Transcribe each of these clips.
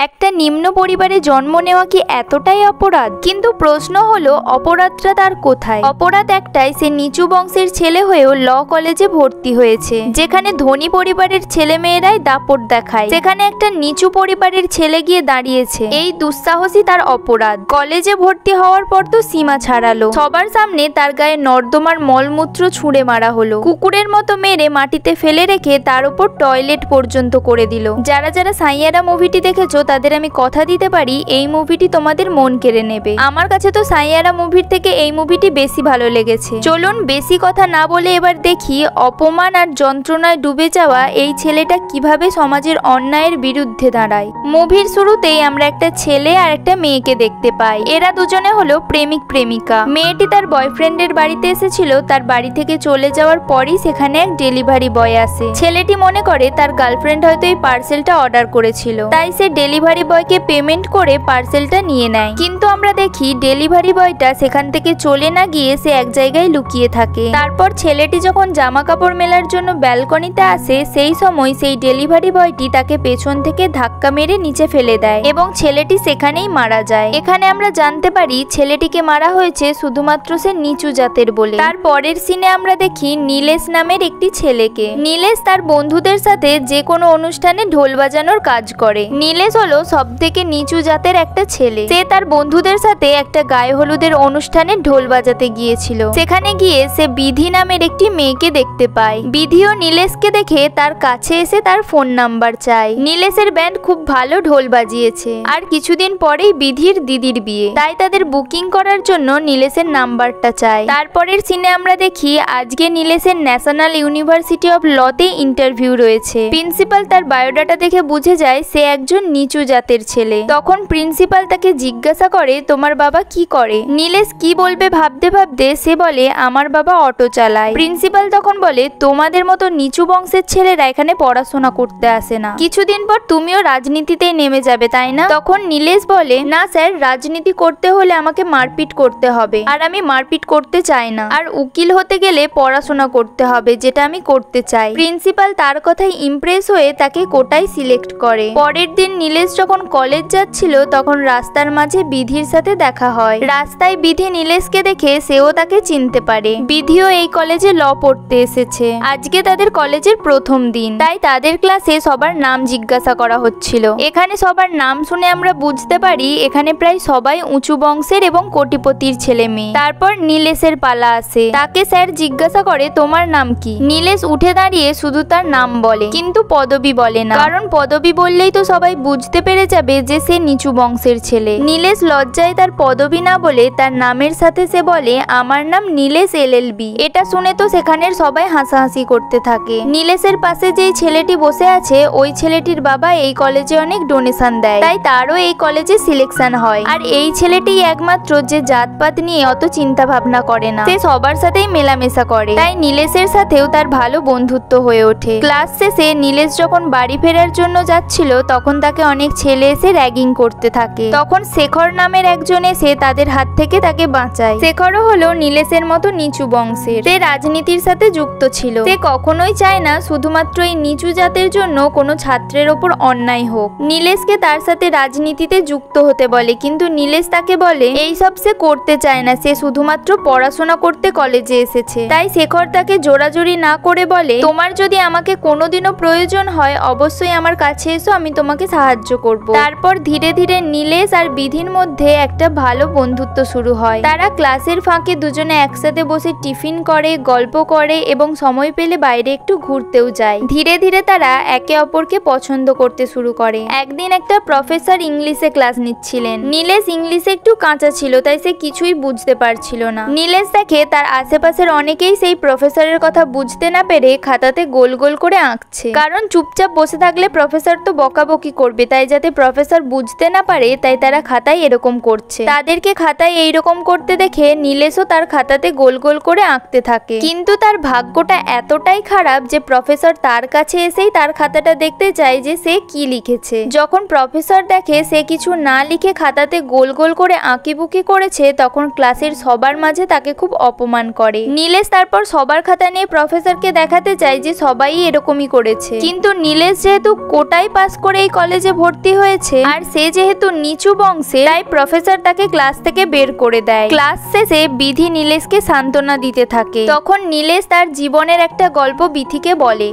একটা নিম্ন পরিবারে জন্ম নেওয়া কি এতটাই অপরাধ? কিন্তু প্রশ্ন হলো অপরাধটা তার কোথায়? অপরাধ একটাই, সে নিচু বংশের ছেলে হয়েও ল কলেজে ভর্তি হয়েছে, যেখানে ধনী পরিবারের ছেলে মেয়েরাই দাপট দেখায়, সেখানে একটা নিচু পরিবারের ছেলে গিয়ে দাঁড়িয়েছে। এই দুঃসাহসী তার অপরাধ। কলেজে ভর্তি হওয়ার পর তো সীমা ছাড়ালো, সবার সামনে তার গায়ে নর্দমার মলমূত্র ছুঁড়ে মারা হলো, কুকুরের মতো মেরে মাটিতে ফেলে রেখে তার উপর টয়লেট পর্যন্ত করে দিল। যারা যারা সাইয়ারা মুভিটি দেখেছো তাদের আমি কথা দিতে পারি এই মুভিটি তোমাদের মন কেড়ে নেবে। আমার কাছে তো সাইয়ারা মুভির থেকে এই মুভিটি বেশি ভালো লেগেছে। চলুন বেশি কথা না বলে এবার দেখি অপমান আর যন্ত্রণায় ডুবে যাওয়া এই ছেলেটা কিভাবে সমাজের অন্যায়ের বিরুদ্ধে দাঁড়ায়। মুভির শুরুতেই আমরা একটা ছেলে আর একটা মেয়েকে দেখতে পাই। এরা দুজনে হলো প্রেমিক প্রেমিকা। মেয়েটি তার বয়ফ্রেন্ডের বাড়িতে এসেছিল, তার বাড়ি থেকে চলে যাওয়ার পরই সেখানে এক ডেলিভারি বয় আসে। ছেলেটি মনে করে তার গার্লফ্রেন্ড হয়তো এই পার্সেলটা অর্ডার করেছিল, তাই সে ডেলিভারি বয়কে পেমেন্ট করে পার্সেলটা নিয়ে নেয়। কিন্তু আমরা দেখি ডেলিভারি বয়টা সেখান থেকে চলে না গিয়ে সে এক জায়গায় লুকিয়ে থাকে। তারপর ছেলেটি যখন জামা কাপড় মেলার জন্য ব্যালকনিতে আসে, সেই সময় সেই ডেলিভারি বয়টি তাকে পেছন থেকে ধাক্কা মেরে নিচে ফেলে দেয় এবং ছেলেটি সেখানেই মারা যায়। এখানে আমরা জানতে পারি ছেলেটিকে মারা হয়েছে শুধুমাত্র সে নিচু জাতের বলে। তার পরের সিনে আমরা দেখি নীলেশ নামের একটি ছেলেকে। নীলেশ তার বন্ধুদের সাথে যে কোনো অনুষ্ঠানে ঢোল বাজানোর কাজ করে। নীলেশ হলো সব থেকে নিচু জাতের একটা ছেলে। সে তার বন্ধুদের সাথে একটা গায়ে হলুদের অনুষ্ঠানে ঢোল বাজাতে গিয়েছিল। সেখানে গিয়ে সে বিধি নামের একটি মেয়েকে দেখতে পায়। বিধিও নীলেশকে দেখে তার কাছে এসে তার ফোন নাম্বার চায়। নীলেশের ব্যান্ড খুব ভালো ঢোল বাজিয়েছে, আর কিছুদিন পরেই বিধির দিদির বিয়ে, তাই তাদের বুকিং করার জন্য নীলেশের নাম্বারটা চায়। তারপরের সিনে আমরা দেখি আজকে নীলেশের ন্যাশনাল ইউনিভার্সিটি অফ লতে ইন্টারভিউ রয়েছে। প্রিন্সিপাল তার বায়োডাটা দেখে বুঝে যায় সে একজন নিচু জাতের ছেলে। তখন প্রিন্সিপাল তাকে জিজ্ঞাসা করে তোমার বাবা কি করে? নীলেশ কি বলবে ভাবতে ভাবতে সে বলে আমার বাবা অটো চালায়। প্রিন্সিপাল তখন বলে তোমাদের মতো নিচু বংশের ছেলেরা এখানে পড়াশোনা করতে আসে না, কিছুদিন পর তুমিও রাজনীতিতেই নেমে যাবে তাই না? তখন নীলেশ বলে না স্যার, রাজনীতি করতে হলে আমাকে মারপিট করতে হবে, আর আমি মারপিট করতে চাই না, আর উকিল হতে গেলে পড়াশোনা করতে হবে, যেটা আমি করতে চাই। প্রিন্সিপাল তার কথায় ইমপ্রেস হয়ে তাকে কোটায় সিলেক্ট করে। পরের দিন নীলেশ যখন কলেজ যাচ্ছিল তখন রাস্তার মাঝে বিধির সাথে দেখা হয়। রাস্তায় বিধি নীলেশকে দেখে সেও তাকে চিনতে পারে। বিধিও এই কলেজে ল পড়তে এসেছে। আজকে তাদের কলেজের প্রথম দিন, তাই তাদের ক্লাসে সবার নাম জিজ্ঞাসা করা হচ্ছিল। এখানে সবার নাম শুনে আমরা বুঝতে পারি এখানে প্রায় সবাই উঁচু বংশের এবং কোটিপতির ছেলে মেয়ে। তারপর নীলেশের পালা আসে। তাকে স্যার জিজ্ঞাসা করে তোমার নাম কি? নীলেশ উঠে দাঁড়িয়ে শুধু তার নাম বলে, কিন্তু পদবি বলে না, কারণ পদবি বললেই তো সবাই বুঝতে পেরে যাবে যে সে নিচু বংশের ছেলে। নীলেশ লজ্জায় তার পদবি না বলে তার নামের সাথে সে বলে আমার নাম নীলেশ LLB। এটা শুনে তো সেখানের সবাই হাসাহাসি করতে থাকে। নীলেশের পাশে যেই ছেলেটি বসে আছে ওই ছেলেটির বাবা এই কলেজে অনেক ডোনেশন দেয়, তাই তারও এই কলেজে সিলেকশন হয়। আর এই ছেলেটি একমাত্র যে জাতপাত নিয়ে অত চিন্তা ভাবনা করে না, সে সবার সাথেই মেলামেশা করে, তাই নীলেশের সাথেও তার ভালো বন্ধুত্ব হয়ে ওঠে। ক্লাস শেষে নীলেশ যখন বাড়ি ফেরার জন্য যাচ্ছিল তখন তাকে অনেক ছেলে এসে র্যাগিং করতে থাকে। তখন শেখর নামের একজন এসে তাদের হাত থেকে তাকে বাঁচায়। শেখরও হলো নীলেশের মতো নিচু বংশের। সে রাজনীতির সাথে যুক্ত ছিল। সে কখনোই চায় না শুধুমাত্র এই নিচু জাতের জন্য কোনো ছাত্রের ওপর অন্যায় হোক। নীলেশকে তার সাথে রাজনীতিতে যুক্ত হতে বলে, কিন্তু নীলেশ তাকে বলে এইসব সে করতে চায় না, সে শুধুমাত্র পড়াশোনা করতে কলেজে এসেছে। তাই শেখর তাকে জোরাজোরি না করে বলে তোমার যদি আমাকে কোনোদিনও প্রয়োজন হয় অবশ্যই আমার কাছে এসো, আমি তোমাকে সাহায্য করব। তারপর ধীরে ধীরে নীলেশ আর বিধির মধ্যে একটা ভালো বন্ধুত্ব শুরু হয়। তারা ক্লাসের ফাঁকে দুজনে একসাথে বসে টিফিন করে, গল্প করে এবং সময় পেলে বাইরে একটু ঘুরতেও যায়। ধীরে ধীরে তারা একে অপরকে পছন্দ করতে শুরু করে। একদিন একটা প্রফেসর ইংলিশে ক্লাস নিচ্ছিলেন। নীলেশ ইংলিশে একটু কাঁচা ছিল, তাই সে কিছুই বুঝতে পারছিল না। নীলেশ দেখে তার আশেপাশের অনেকেই সেই প্রফেসরের কথা বুঝতে না পেরে খাতাতে গোল গোল করে আঁকছে, কারণ চুপচাপ বসে থাকলে প্রফেসর তো বকাবকি করবে, তাই যাতে প্রফেসর বুঝতে না পারে তাই তারা খাতায় এরকম করছে। তাদেরকে খাতায় এইরকম করতে দেখে নীলেশও তার খাতাতে গোল গোল করে আঁকতে থাকে। কিন্তু তার ভাগ্যটা এতটাই খারাপ যে প্রফেসর তার কাছে এসেই তার খাতাটা দেখতে চায় যে সে কি লিখেছে। যখন প্রফেসর দেখে সে কিছু না লিখে খাতাতে গোল গোল করে আঁকিবুকি করেছে তখন ক্লাসের সবার মাঝে তাকে খুব অপমান করে। নীলেশ তারপর সবার খাতা নিয়ে প্রফেসরকে দেখাতে চায় যে সবাই এরকমই করেছে, কিন্তু নীলেশ যেহেতু কোটায় পাস করে এই কলেজে ভর্তি ভর্তি হয়েছে আর সে যেহেতু নিচু বংশে, তাই প্রফেসর তাকে ক্লাস থেকে বের করে দেয়। ক্লাস শেষে বিধি নীলেশকে সান্ত্বনা দিতে থাকে। তখন নীলেশ তার জীবনের একটা গল্প বিথিকে বলে।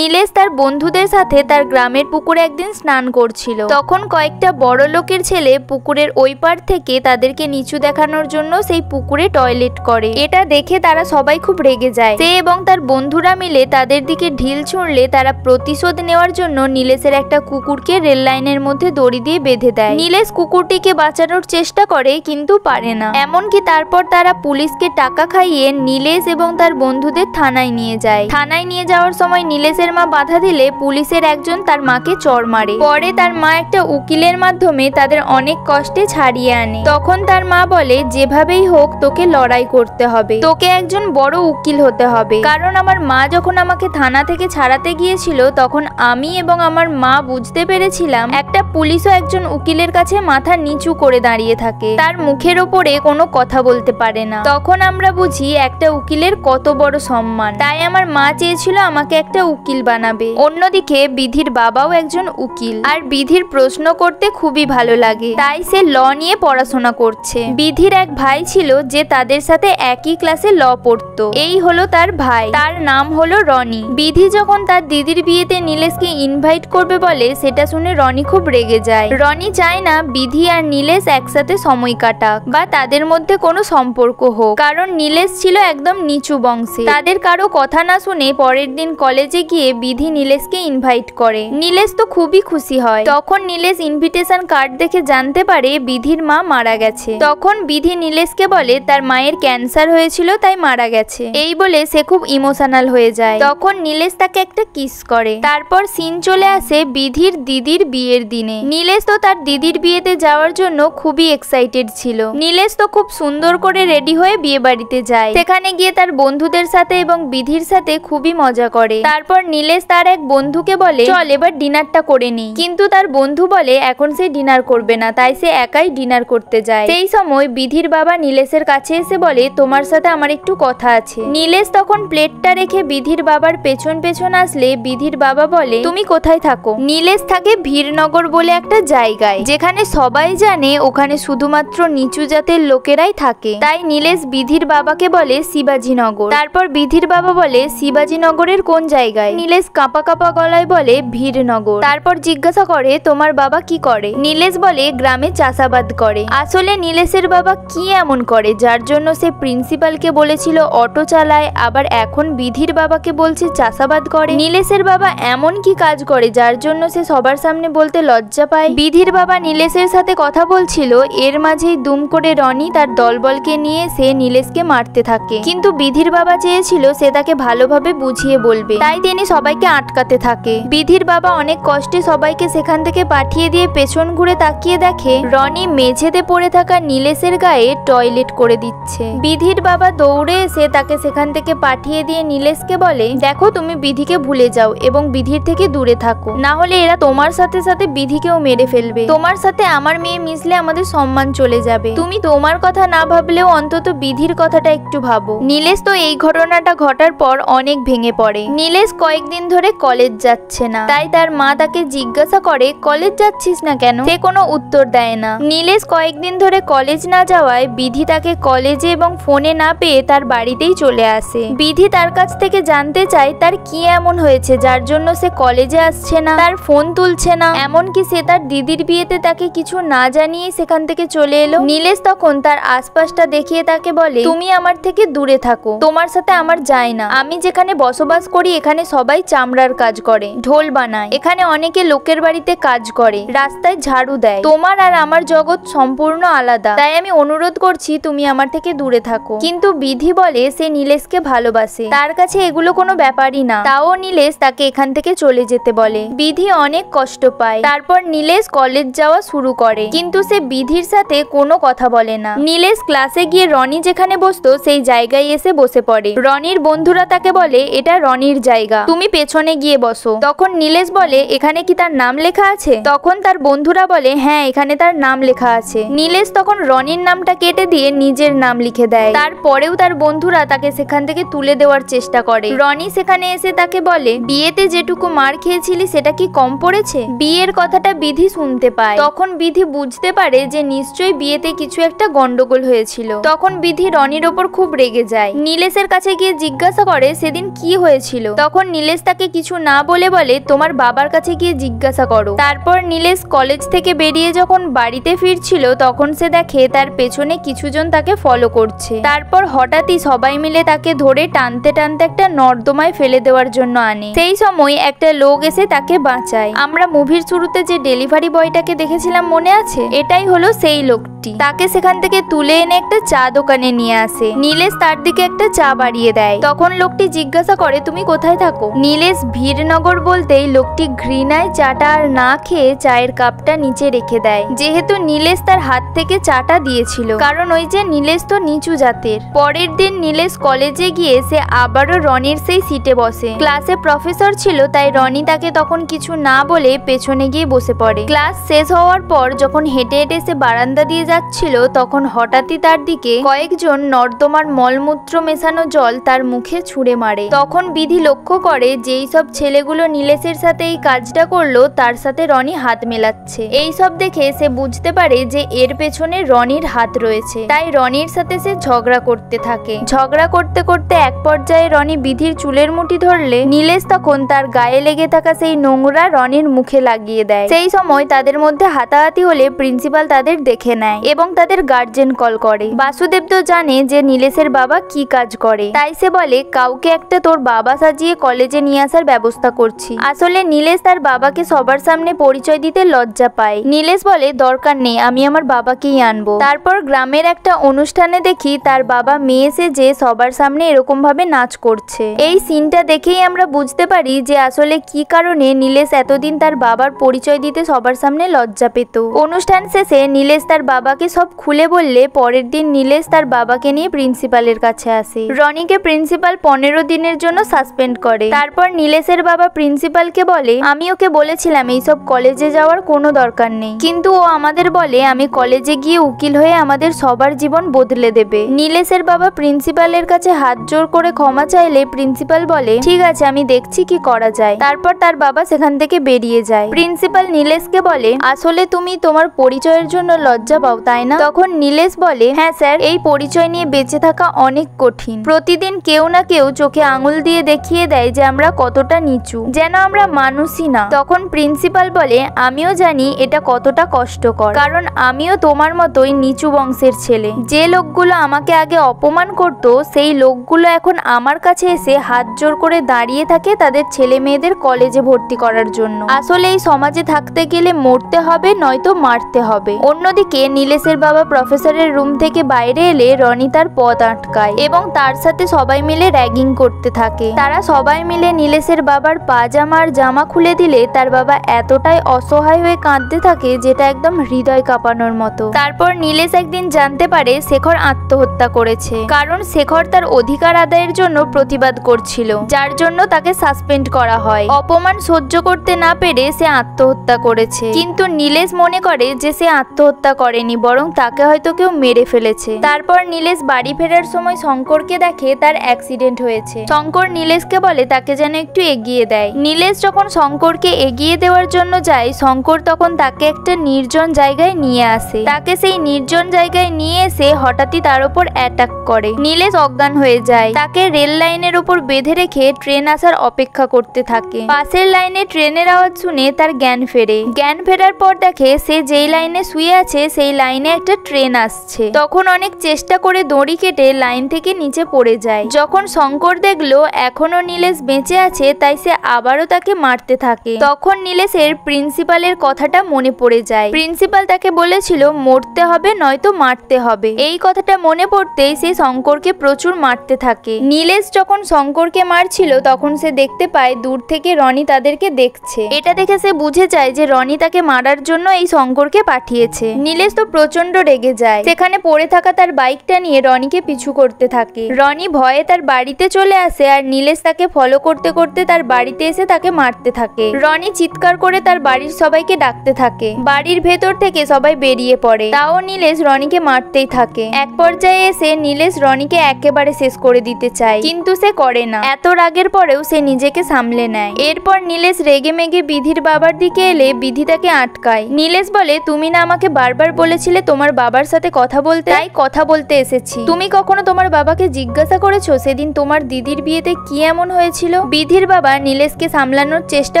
নীলেশ তার বন্ধুদের সাথে তার গ্রামের পুকুরে একদিন স্নান করছিল। তখন কয়েকটা বড় লোকের ছেলে পুকুরের ওই পার থেকে তাদেরকে নিচু দেখানোর জন্য সেই পুকুরে টয়লেট করে। এটা দেখে তারা সবাই খুব রেগে যায়। সে এবং তার বন্ধুরা মিলে তাদের দিকে ঢিল ছুঁড়লে তারা প্রতিশোধ নেওয়ার জন্য নীলেশের একটা কুকুরকে রেল লাইনের মধ্যে দড়ি দিয়ে বেঁধে দেয়। নীলেশ কুকুরটিকে বাঁচানোর চেষ্টা করে কিন্তু পারে না। এমনকি তারপর তারা পুলিশকে টাকা খাইয়ে নীলেশ এবং তার বন্ধুদের থানায় নিয়ে যায়। থানায় নিয়ে যাওয়ার সময় নীলেশের মা বাধা দিলে পুলিশের একজন তার মাকে চড় মারে। পরে তার মা একটা উকিলের মাধ্যমে তাদের অনেক কষ্টে ছাড়িয়ে আনে। তখন তার মা বলে, যেভাবেই হোক তোকে লড়াই করতে হবে, তোকে একজন বড় উকিল হতে হবে। কারণ আমার মা যখন আমাকে থানা থেকে ছাড়াতে গিয়েছিল তখন আমি এবং আমার মা বুঝতে পেরেছিলাম একটা পুলিশও একজন উকিলের কাছে মাথা নিচু করে দাঁড়িয়ে থাকে, তার মুখের ওপরে কোনো কথা বলতে পারে না। তখন আমরা বুঝি একটা উকিলের কত বড় সম্মান। তাই আমার মা চেয়েছিল আমাকে একটা উকিল বানাবে। অন্যদিকে বিধির বাবাও একজন উকিল, আর বিধির প্রশ্ন করতে খুবই ভালো লাগে, তাই সে ল নিয়ে পড়াশোনা করছে। বিধির এক ভাই ছিল যে তাদের সাথে একই ক্লাসে ল পড়তো। এই হলো তার ভাই, তার নাম হলো রনি। বিধি যখন তার দিদির বিয়েতে নীলেশকে ইনভাইট করবে বলে, সেটা শুনে রনি খুব রেগে যায়। রনি চায় না বিধি আর নীলেশ একসাথে সময় কাটাক বা তাদের মধ্যে কোনো সম্পর্ক হোক, কারণ নীলেশ ছিল একদম নিচু বংশে। তাদের কারো কথা না শুনে পরের দিন কলেজে গিয়ে বিধি নীলেশকে ইনভাইট করে। নীলেশ তো খুবই খুশি হয়। তখন নীলেশ ইনভিটেশন কার্ড দেখে জানতে পারে বিধির মা মারা গেছে। তখন বিধি নীলেশকে বলে তার মায়ের ক্যান্সার হয়েছিল তাই মারা গেছে। এই বলে সে খুব ইমোশনাল হয়ে যায়। তখন নীলেশ তাকে একটা কিস করে। তারপর সিন চলে আসে বিধির দিদির বিয়ের দিনে। নীলেশ তো তার দিদির বিয়েতে যাওয়ার জন্য খুবই এক্সাইটেড ছিল। নীলেশ তো খুব সুন্দর করে রেডি হয়ে বিয়ে বাড়িতে যায়। সেখানে গিয়ে তার বন্ধুদের সাথে এবং বিধির সাথে খুবই মজা করে। তারপর নীলেশ তার এক বন্ধুকে বলে, চল এবার ডিনারটা করে নি। কিন্তু তার বন্ধু বলে এখন সে ডিনার করবে না, তাই সে একাই ডিনার করতে যায়। সেই সময় বিধির বাবা নীলেশের কাছে এসে বলে, তোমার সাথে আমার একটু কথা আছে। নীলেশ তখন প্লেটটা রেখে বিধির বাবার পেছন পেছন আসলে বিধির বাবা বলে, তুমি কোথায় থাকো? নীলেশ থাকে ভীরনগর বলে একটা জায়গায়, যেখানে সবাই জানে ওখানে শুধুমাত্র নিচু জাতের লোকেরাই থাকে। তাই নীলেশ বিধির বাবাকে বলে শিবাজীনগর। তারপর বিধির বাবা বলে, শিবাজীনগরের কোন জায়গায়? নীলেশ কাঁপা কাঁপা গলায় বলে, ভীরনগর। তারপর জিজ্ঞাসা করে, তোমার বাবা কি করে? নীলেশ বলে, গ্রামে চাষাবাদ করে। আসলে নীলেশের বাবা কি এমন করে যার জন্য সে প্রিন্সিপালকে বলেছিল অটো চালায়, আবার এখন বিধির বাবাকে বলছে চাষাবাদ করে? নীলেশের বাবা এমন কি কাজ করে যার জন্য সে সবার সামনে বলতে লজ্জা পায়? বিধির বাবা নীলেশের সাথে কথা বলছিল, এর মাঝেই দুম করে রনি তার দলবলকে নিয়ে সে নীলেশকে মারতে থাকে। কিন্তু বিধির বাবা চেয়েছিল সে তাকে ভালোভাবে বুঝিয়ে বলবে, তাই তিনি সবাইকে আটকাতে থাকে। বিধির বাবা অনেক কষ্টে সবাইকে সেখান থেকে পাঠিয়ে দিয়ে পেছন ঘুরে তাকিয়ে দেখে রনি মেঝেতে পড়ে থাকা নীলেশের গায়ে টয়লেট করে দিচ্ছে। বিধির বাবা দৌড়ে এসে তাকে সেখান থেকে পাঠিয়ে দিয়ে নীলেশকে বলে, দেখো তুমি বিধিকে ভুলে যাও এবং বিধির থেকে দূরে থাকো, না হলে এরা তোমার সাথে সাথে বিধিকেও মেরে ফেলবে। তোমার সাথে আমার মেয়ে মিশলে আমাদের সম্মান চলে যাবে। তুমি তোমার কথা না ভাবলেও অন্তত বিধির কথাটা একটু ভাবো। নীলেশ তো এই ঘটনাটা ঘটার পর অনেক ভেঙে পড়ে। নীলেশ কয়েকদিন ধরে কলেজ যাচ্ছে না, তাই তার মা তাকে জিজ্ঞাসা করে, কলেজ যাচ্ছিস না কেন? সে কোনো উত্তর দেয় না। নীলেশ কয়েকদিন ধরে কলেজ না যাওয়ায় বিধি তাকে কলেজে এবং ফোনে না পেয়ে তার বাড়িতেই চলে আসে। বিধি তার কাছ থেকে জানতে চায় তার কি এমন হয়েছে যার জন্য সে কলেজে আসছে না, তার ফোন তুলছে না, এমনকি সে তার দিদির বিয়েতে তাকে কিছু না জানিয়ে সেখান থেকে চলে এলো। নীলেশ তখন তার আশপাশটা দেখিয়ে তাকে বলে, তুমি আমার থেকে দূরে থাকো, তোমার সাথে আমার যায় না। আমি যেখানে বসবাস করি এখানে সবাই চামড়ার কাজ করে, ঢোল বানায়, এখানে অনেকে লোকের বাড়িতে কাজ করে, রাস্তায় ঝাড়ু দেয়। তোমার আর আমার জগৎ সম্পূর্ণ আলাদা, তাই আমি অনুরোধ করছি তুমি আমার থেকে দূরে থাকো। কিন্তু বিধি বলে সে নীলেশকে ভালোবাসে, তার কাছে এগুলো কোনো ব্যাপারই না। তাও নীলেশ তাকে এখান থেকে চলে যেতে বলে। বিধি অনেক কষ্ট পায়। তারপর নীলেশ কলেজ যাওয়া শুরু করে, কিন্তু সে বিধির সাথে কোনো কথা বলে না। নীলেশ ক্লাসে গিয়ে রনি যেখানে বসতো সেই জায়গায় এসে বসে পড়ে। রনির বন্ধুরা তাকে বলে, এটা রনির জায়গা, তুমি পেছনে গিয়ে বসো। তখন নীলেশ বলে, এখানে কি তার নাম লেখা আছে? তখন তার বন্ধুরা বলে, হ্যাঁ এখানে তার নাম লেখা আছে। নীলেশ তখন রনির নামটা কেটে দিয়ে নিজের নাম লিখে দেয়। তারপরেও তার বন্ধুরা তাকে সেখান থেকে তুলে দেওয়ার চেষ্টা করে। রনি সেখানে এসে তাকে বলে, বিয়েতে যেটুকু মার খেয়েছিলি সেটা কি কম পড়েছে? হয়েছে? বিয়ের কথাটা বিধি শুনতে পায়। তখন বিধি বুঝতে পারে যে নিশ্চয়ই বিয়েতে কিছু একটা গন্ডগোল হয়েছিল। তখন বিধি রনির ওপর খুব রেগে যায়। নীলেশের কাছে গিয়ে জিজ্ঞাসা করে সেদিন কি হয়েছিল। তখন নীলেশ তাকে কিছু না বলে বলে তোমার বাবার কাছে গিয়ে জিজ্ঞাসা করো। তারপর নীলেশ কলেজ থেকে বেরিয়ে যখন বাড়িতে ফিরছিল তখন সে দেখে তার পেছনে কিছুজন তাকে ফলো করছে। তারপর হঠাৎই সবাই মিলে তাকে ধরে টানতে টানতে একটা নর্দমায় ফেলে দেওয়ার জন্য আনে। সেই সময় একটা লোক এসে তাকে বাঁচায়। আমরা মুভির শুরুতে যে ডেলিভারি বয়টাকে দেখেছিলাম মনে আছে? এটাই হলো সেই লোকটি। তাকে সেখান থেকে তুলে এনে একটা চা দোকানে নিয়ে আসে। নীলেশ তার দিকে একটা চা বাড়িয়ে দেয়। তখন লোকটি জিজ্ঞাসা করে তুমি কোথায় থাকো? নীলেশ ভিড়নগর বলতেই লোকটি ঘৃণায় চাটা আর না খেয়ে চায়ের কাপটা নিচে রেখে দেয়। যেহেতু নীলেশ তার হাত থেকে চাটা দিয়েছিল, কারণ ওই যে নীলেশ তো নিচু জাতের। পরের দিন নীলেশ কলেজে গিয়ে সে আবারও রনির সেই সিটে বসে। ক্লাসে প্রফেসর ছিল তাই রনি তাকে তখন কিছু না বলে পেছনে গিয়ে বসে পড়ে। ক্লাস শেষ হওয়ার পর যখন হেঁটে হেঁটে সে বারান্দা দিয়ে যাচ্ছিল তখন হঠাৎই তার দিকে কয়েকজন নর্দমার মলমূত্র মেশানো জল তার মুখে ছুঁড়ে মারে। তখন বিধি লক্ষ্য করে যেই সব ছেলেগুলো নীলেশের সাথে এই কাজটা করলো তার সাথে রনি হাত মেলাচ্ছে। এই সব দেখে সে বুঝতে পারে যে এর পেছনে রনির হাত রয়েছে। তাই রনির সাথে সে ঝগড়া করতে থাকে। ঝগড়া করতে করতে এক পর্যায়ে রনি বিধির চুলের মুঠি ধরলে নীলেশ তখন তার গায়ে লেগে থাকা সেই নোংরা রনির মুখে লাগিয়ে দেয়। সেই সময় তাদের মধ্যে হাতাহাতি হলে প্রিন্সিপাল তাদের দেখে নেয় এবং তাদের গার্জেন কল করে। বাসুদেব তো জানে যে নীলেশের বাবা কি কাজ করে, তাই সে বলে কাউকে একটা তোর বাবা সাজিয়ে কলেজে নিয়ে আসার ব্যবস্থা করছি। আসলে নীলেশ তার বাবাকে সবার সামনে পরিচয় দিতে লজ্জা পায়। নীলেশ বলে দরকার নেই, আমি আমার বাবাকেই আনবো। তারপর গ্রামের একটা অনুষ্ঠানে দেখি তার বাবা মেয়ে সেজে সবার সামনে এরকম ভাবে নাচ করছে। এই সিনটা দেখেই আমরা বুঝতে পারি যে আসলে কি কারণে নীলেশ এতদিন তার বাবার পরিচয় দিতে সবার সামনে লজ্জা পেত। অনুষ্ঠান শেষে নীলেশ তার বাবাকে সব খুলে বললে পরের দিন নীলেশ তার বাবাকে নিয়ে প্রিন্সিপালের কাছে আসে। রনিকে প্রিন্সিপাল 15 দিনের জন্য সাসপেন্ড করে। তারপর নীলেশের বাবা প্রিন্সিপালকে বলে আমি ওকে বলেছিলাম এইসব কলেজে যাওয়ার কোনো দরকার নেই, কিন্তু ও আমাদের বলে আমি কলেজে গিয়ে উকিল হয়ে আমাদের সবার জীবন বদলে দেবে। নীলেশের বাবা প্রিন্সিপালের কাছে হাত জোর করে ক্ষমা চাইলে প্রিন্সিপাল বলে ঠিক আছে আমি দেখছি কি করা যায়। তারপর তার বাবা সেখান থেকে বেরিয়ে যায়। প্রিন্সিপাল নীলেশকে বলে আসলে তুমি তোমার পরিচয়ের জন্য লজ্জা পাও তাই না? তখন নীলেশ বলে হ্যাঁ স্যার, এই পরিচয় নিয়ে বেঁচে থাকা অনেক কঠিন। প্রতিদিন কেউ না কেউ চোখে আঙুল দিয়ে দেখিয়ে দেয় যে আমরা কতটা নিচু, যেন আমরা মানুষই না। তখন প্রিন্সিপাল বলে আমিও জানি এটা কতটা কষ্টকর, কারণ আমিও তোমার মতোই নিচু বংশের ছেলে। যে লোকগুলো আমাকে আগে অপমান করত সেই লোকগুলো এখন আমার কাছে এসে হাত জোর করে দাঁড়িয়ে থাকে তাদের ছেলে মেয়েদের কলেজে ভর্তি করার জন্য। আসলে এই সমাজে থাকতে গেলে মরতে হবে নয়তো মারতে হবে। অন্যদিকে নীলেশের বাবা প্রফেসরের রুম থেকে বাইরে এলে রনি তার পথ আটকায় এবং তার সাথে সবাই মিলে র্যাগিং করতে থাকে। তারা সবাই মিলে নীলেশের বাবার পাজামা আর জামা খুলে দিলে তার বাবা এতটাই অসহায় হয়ে কাঁদতে থাকে যেটা একদম হৃদয় কাঁপানোর মতো। তারপর নীলেশ একদিন জানতে পারে শেখর আত্মহত্যা করেছে, কারণ শেখর তার অধিকার আদায়ের জন্য প্রতিবাদ করছিল, যার জন্য তাকে সাসপেন্ড করা হয়। অপমান সহ্য করতে না পেরে সে আত্মহত্যা করেছে, কিন্তু নীলেশ মনে করে যে সে আত্মহত্যা করেনি, বরং তাকে হয়তো কেউ মেরে ফেলেছে। তারপর নীলেশ বাড়ি ফেরার সময় শঙ্করকে দেখে তার অ্যাক্সিডেন্ট হয়েছে। শঙ্কর নীলেশকে বলে তাকে যেন একটু এগিয়ে দেয়। নীলেশ যখন শঙ্করকে এগিয়ে দেওয়ার জন্য যায়, শঙ্কর তখন তাকে একটা নির্জন জায়গায় নিয়ে আসে। তাকে সেই নির্জন জায়গায় নিয়ে এসে হঠাৎই তার উপর অ্যাটাক করে। নীলেশ অজ্ঞান হয়ে যায়। তাকে রেল লাইনের উপর বেঁধে রেখে ট্রেন আসার অপেক্ষা করতে থাকে। পাশের লাইনে ট্রেনের আওয়াজ শুনে তার জ্ঞান ফেরে। জ্ঞান ফেরার পর দেখে সে যেই লাইনে শুয়ে আছে সেই লাইনে একটা ট্রেন আসছে। তখন অনেক চেষ্টা করে দড়ি কেটে লাইন থেকে নিচে পড়ে যায়। যখন শঙ্কর দেখলো এখনো নীলেশ বেঁচে আছে, তাই সে আবারও তাকে মারতে থাকে। তখন নীলেশের প্রিন্সিপালের কথাটা মনে পড়ে যায়। প্রিন্সিপাল তাকে বলেছিল মরতে হবে নয়তো মারতে হবে। এই কথাটা মনে পড়তেই সে শঙ্করকে প্রচুর মারতে থাকে। নীলেশ যখন শঙ্করকে মারছিল তখন সে দেখতে পায় দূর থেকে রনি তাদেরকে দেখছে। এটা দেখে সে বুঝে যায় যে রনি তাকে মারার জন্য এই শঙ্করকে পাঠিয়েছে। নীলেশ তো প্রচন্ড রেগে যায়। সেখানে পড়ে থাকা তার বাইকটা নিয়ে রনিকে পিছু করতে থাকে। রনি ভয়ে তার বাড়িতে চলে আসে আর নীলেশ তাকে ফলো করতে করতে তার বাড়িতে এসে তাকে মারতে থাকে। রনি চিৎকার করে তার বাড়ির সবাইকে ডাকতে থাকে। বাড়ির ভেতর থেকে সবাই বেরিয়ে পড়ে, তাও নীলেশ রনিকে মারতেই থাকে। এক পর্যায়ে এসে নীলেশ রনিকে একেবারে শেষ করে দিতে চায়, কিন্তু সে করে না। এত রাগের পরেও সে নিজেকে সামলে নেয়। এরপর নীলেশ রেগে মেগে বিধির বাবার দিকে এলে বিধি তাকে আটকায়। নীলেশ বলে, তুমি না আমাকে বারবার বলেছিলে তোমার বাবার সাথে কথা বলতে, তাই কথা বলতে এসেছি। তুমি কখনো তোমার বাবাকে জিজ্ঞাসা করেছো সেদিন তোমার দিদির বিয়েতে কি এমন হয়েছিল? বিধির বাবা নীলেশকে সামলানোর চেষ্টা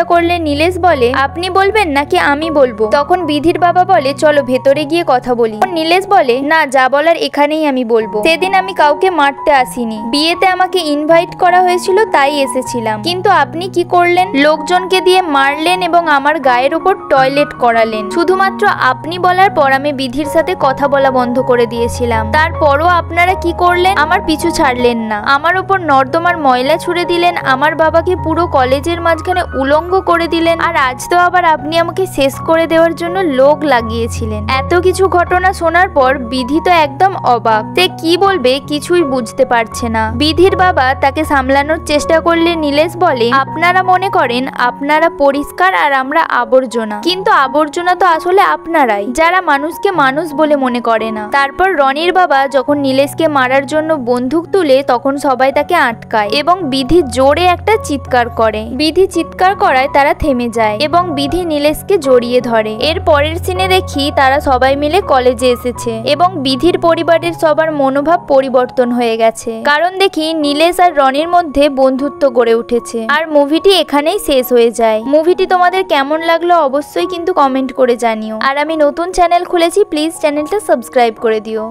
করলে নীলেশ বলে, আপনি বলবেন নাকি আমি বলবো? তখন বিধির বাবা বলে, চলো ভেতরে গিয়ে কথা বলি। নীলেশ বলে, না, যা বলার এখানেই আমি বলবো। সেদিন আমি কাউকে মারতে আসিনি, বিয়েতে আমাকে ইনভাইট করা হয়েছিল তাই এসেছিলাম। কিন্তু আপনি কি করলেন? লোকজনকে দিয়ে মারলেন এবং আমার গায়ের উপর টয়লেট করালেন। শুধুমাত্র আপনি বলার পর আমি বিধির সাথে কথা বলা বন্ধ করে দিয়েছিলাম। তারপরও আপনারা কি করলেন? আমার পিছু ছাড়লেন না, আমার উপর নর্দমার ময়লা ছুড়ে দিলেন, আমার বাবাকে পুরো কলেজের মাঝখানে উলঙ্গ করে দিলেন, আর আজ তো আবার আপনি আমাকে শেষ করে দেওয়ার জন্য লোক লাগিয়েছিলেন। এত কিছু ঘটনা শোনার পর বিধি তো একদম অবাক, সে কি বলবে কিছুই বুঝতে পারছে না। বিধির বাবা তাকে সামলানোর চেষ্টা করলে নীলেশ বলে, আপনারা মনে করেন আপনারা পরিষ্কার আর আমরা আবর্জনা, কিন্তু আবর্জনা তো আসলে আপনারাই, যারা মানুষকে মানুষ বলে মনে করে না। তারপর রনির বাবা যখন নীলেশকে মারার জন্য বন্দুক তুলে তখন সবাই তাকে আটকায় এবং বিধি জোরে একটা চিৎকার করে। বিধি চিৎকার করায় তারা থেমে যায় এবং বিধি নীলেশকে জড়িয়ে ধরে। এর পরের সিনে দেখি তারা সবাই মিলে কলেজে এসেছে এবং বিধির পরিবারের সবার মনোভাব পরিবর্তন হয়ে গেছে, কারণ দেখি নীলেশ আর রনির মধ্যে বন্ধুত্ব গড়ে উঠেছে। আর মুভিটি এখানেই শেষ হয়ে যায়। মুভিটি তোমাদের কেমন লাগলো অবশ্যই কিন্তু কমেন্ট করে জানিও। আর আমি নতুন চ্যানেল খুলেছি, প্লিজ চ্যানেলটা সাবস্ক্রাইব করে দিও।